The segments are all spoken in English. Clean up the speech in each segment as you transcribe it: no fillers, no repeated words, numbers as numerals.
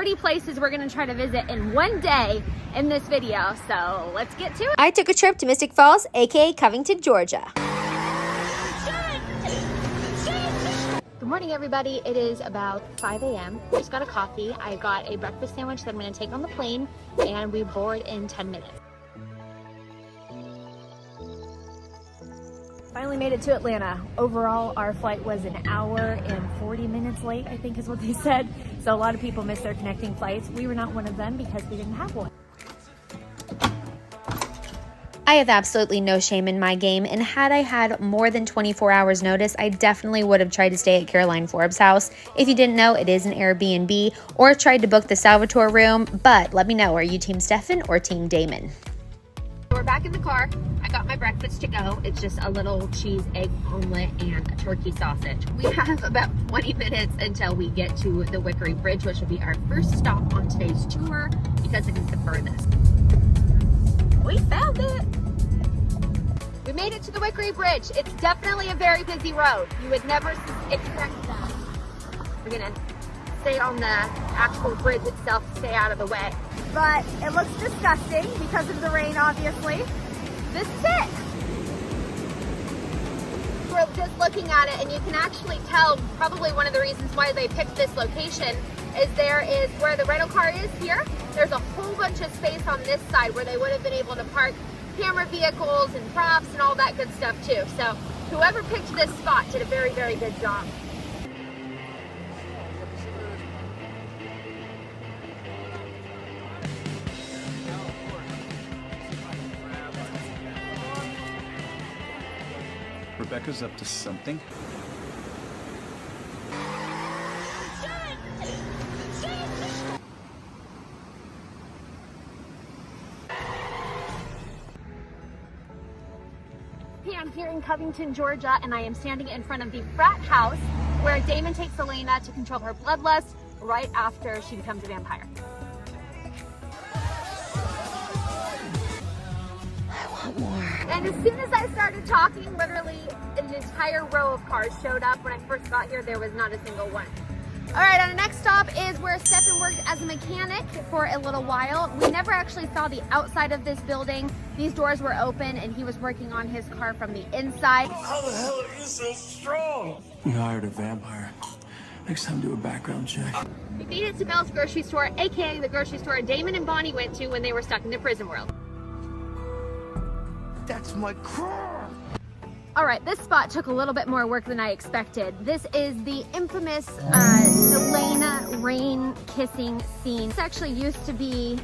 30 places we're gonna try to visit in one day in this video, so let's get to it. I took a trip to Mystic Falls, aka Covington, Georgia. Good morning, everybody. It is about 5 a.m. I just got a coffee. I got a breakfast sandwich that I'm gonna take on the plane, and we board in 10 minutes. Finally made it to Atlanta. Overall, our flight was an hour and 40 minutes late, I think is what they said. So a lot of people missed their connecting flights. We were not one of them because we didn't have one. I have absolutely no shame in my game, and had I had more than 24 hours notice, I definitely would have tried to stay at Caroline Forbes' house. If you didn't know, it is an Airbnb, or tried to book the Salvatore room, but let me know, are you Team Stefan or Team Damon? We're back in the car. I got my breakfast to go. It's just a little cheese, egg omelet, and a turkey sausage. We have about 20 minutes until we get to the Wicker Bridge, which will be our first stop on today's tour because it is the furthest. We found it! We made it to the Wicker Bridge. It's definitely a very busy road. You would never expect that. We're gonna stay on the actual bridge itself to stay out of the way. But it looks disgusting because of the rain, obviously. This is it. We're just looking at it, and you can actually tell probably one of the reasons why they picked this location is there is where the rental car is here. There's a whole bunch of space on this side where they would have been able to park camera vehicles and props and all that good stuff too. So whoever picked this spot did a very, very good job. Rebecca's up to something. Hey, I'm here in Covington, Georgia, and I am standing in front of the Frat house where Damon takes Elena to control her bloodlust right after she becomes a vampire. And as soon as I started talking, literally an entire row of cars showed up. When I first got here, there was not a single one. All right, our next stop is where Stefan worked as a mechanic for a little while. We never actually saw the outside of this building. These doors were open and he was working on his car from the inside. How the hell are you so strong? We hired a vampire. Next time do a background check. We made it to Mel's grocery store, AKA the grocery store Damon and Bonnie went to when they were stuck in the prison world. That's my car! All right, this spot took a little bit more work than I expected. This is the infamous Elena rain kissing scene. This actually used to be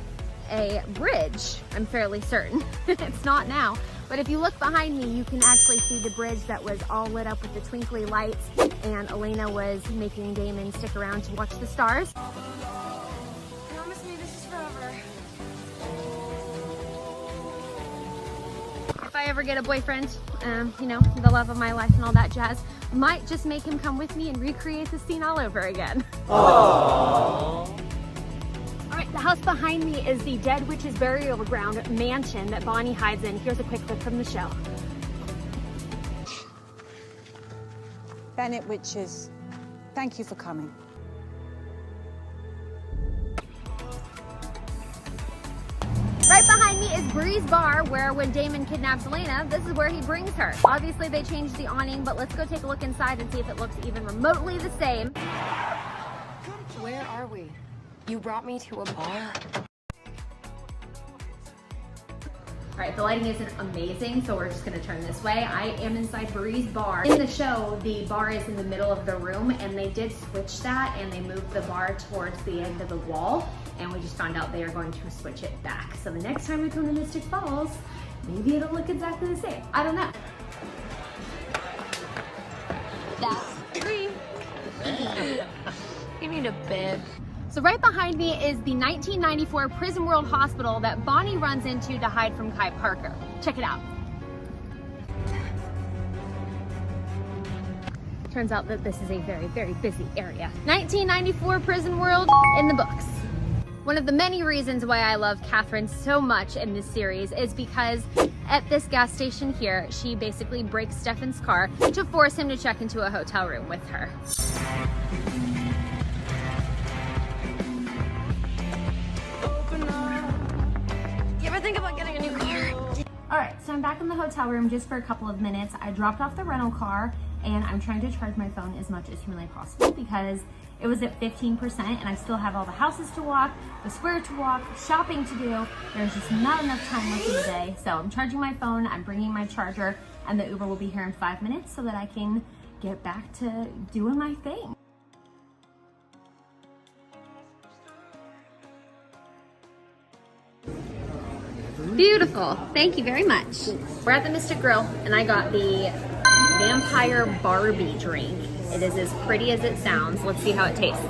a bridge, I'm fairly certain. It's not now. But if you look behind me, you can actually see the bridge that was all lit up with the twinkly lights, and Elena was making Damon stick around to watch the stars. Promise me this is forever. If I ever get a boyfriend, you know, the love of my life and all that jazz, might just make him come with me and recreate the scene all over again. Aww. All right, the house behind me is the Dead Witch's Burial Ground mansion that Bonnie hides in. Here's a quick clip from the show. Bennett Witches, thank you for coming. Right behind me is Bree's Bar, where when Damon kidnaps Elena, this is where he brings her. Obviously they changed the awning, but let's go take a look inside and see if it looks even remotely the same. Where are we? You brought me to a bar? All right, the lighting isn't amazing, so we're just gonna turn this way. I am inside Bree's Bar. In the show, the bar is in the middle of the room, and they did switch that, and they moved the bar towards the end of the wall, and we just found out they are going to switch it back. So the next time we come to Mystic Falls, maybe it'll look exactly the same. I don't know. That's Bree. You need a bib. So right behind me is the 1994 Prison World Hospital that Bonnie runs into to hide from Kai Parker. Check it out. Turns out that this is a very, very busy area. 1994 Prison World in the books. One of the many reasons why I love Catherine so much in this series is because at this gas station here, she basically breaks Stefan's car to force him to check into a hotel room with her. think about getting a new car. All right, so I'm back in the hotel room just for a couple of minutes. I dropped off the rental car and I'm trying to charge my phone as much as humanly possible because it was at 15% and I still have all the houses to walk, the square to walk, shopping to do. There's just not enough time left in the day. So I'm charging my phone, I'm bringing my charger, and the Uber will be here in 5 minutes so that I can get back to doing my thing. Beautiful, thank you very much. We're at the Mystic Grill and I got the Vampire Barbie drink. It is as pretty as it sounds. Let's see how it tastes.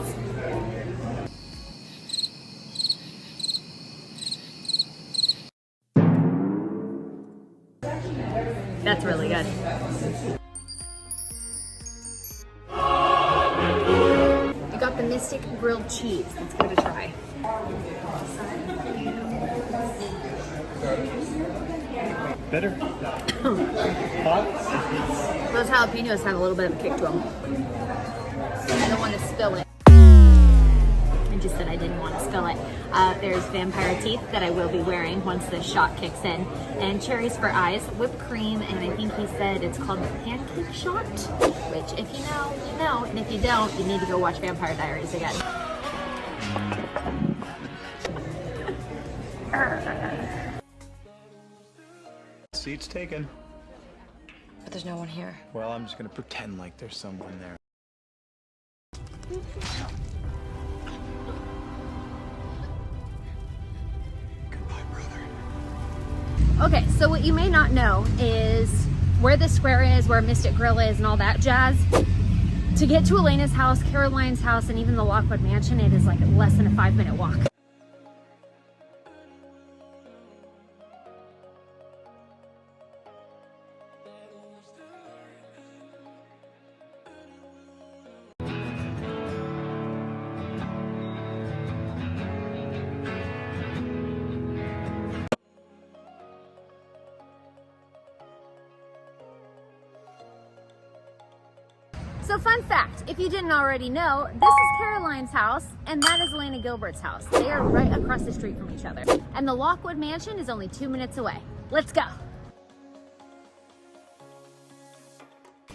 That's really good. You got the Mystic grilled cheese. Let's give it a try. Better? Hot? Those jalapenos have a little bit of a kick to them. I don't want to spill it. I just said I didn't want to spill it. There's vampire teeth that I will be wearing once this shot kicks in. And cherries for eyes, whipped cream, and I think he said it's called the pancake shot. Which, if you know, you know. And if you don't, you need to go watch Vampire Diaries again. Seats taken. But there's no one here. Well, I'm just gonna pretend like there's someone there. Goodbye, brother. Okay, so what you may not know is where the square is, where Mystic Grill is, and all that jazz. To get to Elena's house, Caroline's house, and even the Lockwood mansion, it is like less than a 5-minute walk. So fun fact, if you didn't already know, this is Caroline's house and that is Elena Gilbert's house. They are right across the street from each other. And the Lockwood mansion is only 2 minutes away. Let's go.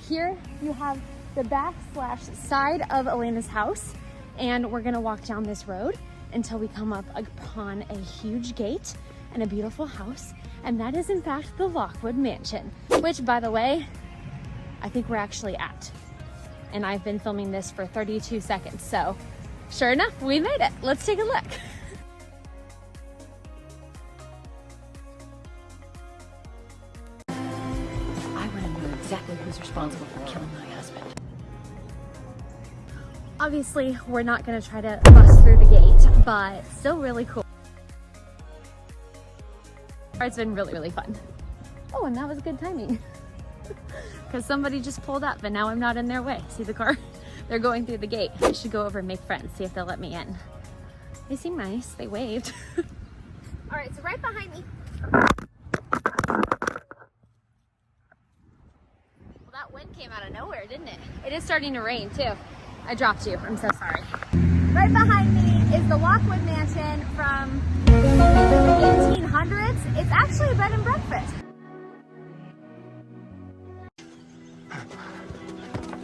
Here you have the back/side of Elena's house, and we're gonna walk down this road until we come up upon a huge gate and a beautiful house. And that is in fact the Lockwood mansion, which by the way, I think we're actually at. And I've been filming this for 32 seconds. So sure enough, we made it. Let's take a look. I want to know exactly who's responsible for killing my husband. Obviously, we're not gonna try to bust through the gate, but still really cool. It's been really, really fun. Oh, and that was good timing. Because somebody just pulled up and now I'm not in their way. See the car? They're going through the gate. I should go over and make friends, see if they'll let me in. They seem nice, they waved. All right, so right behind me. Well, that wind came out of nowhere, didn't it? It is starting to rain too. I dropped you, I'm so sorry. Right behind me is the Lockwood mansion from the 1800s. It's actually a bed and breakfast.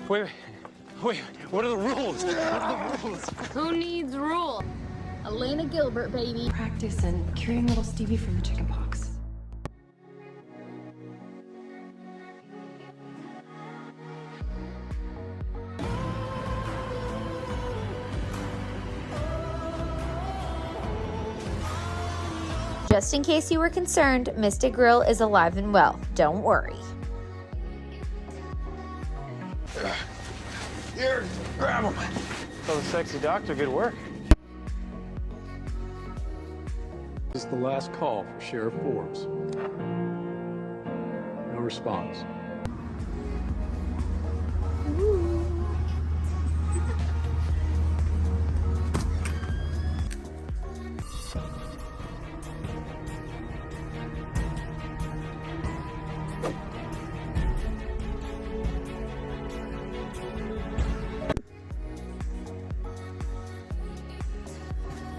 Wait, what are the rules? What are the rules? Who needs rule? Elena Gilbert, baby. Practice and curing little Stevie from the chicken pox. Just in case you were concerned, Mystic Grill is alive and well. Don't worry. Here, grab him. Tell the sexy doctor good work. This is the last call for Sheriff Forbes. No response.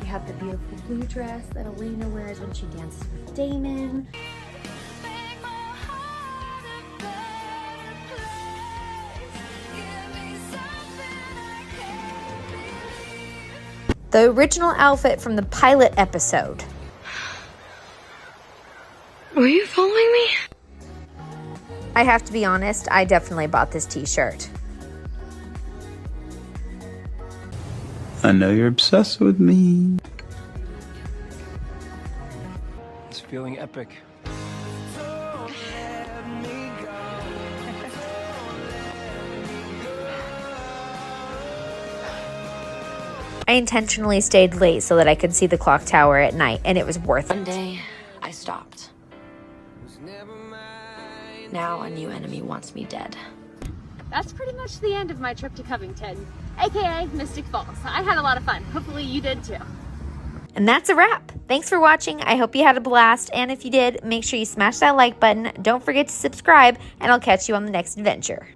We have the beautiful blue dress that Elena wears when she dances with Damon. The original outfit from the pilot episode. Were you following me? I have to be honest, I definitely bought this t-shirt. I know you're obsessed with me. It's feeling epic. I intentionally stayed late so that I could see the clock tower at night, and it was worth One it. day, I stopped. Now a new enemy wants me dead. That's pretty much the end of my trip to Covington, aka Mystic Falls. I had a lot of fun. Hopefully you did too. And that's a wrap. Thanks for watching. I hope you had a blast, and if you did, make sure you smash that like button. Don't forget to subscribe, and I'll catch you on the next adventure.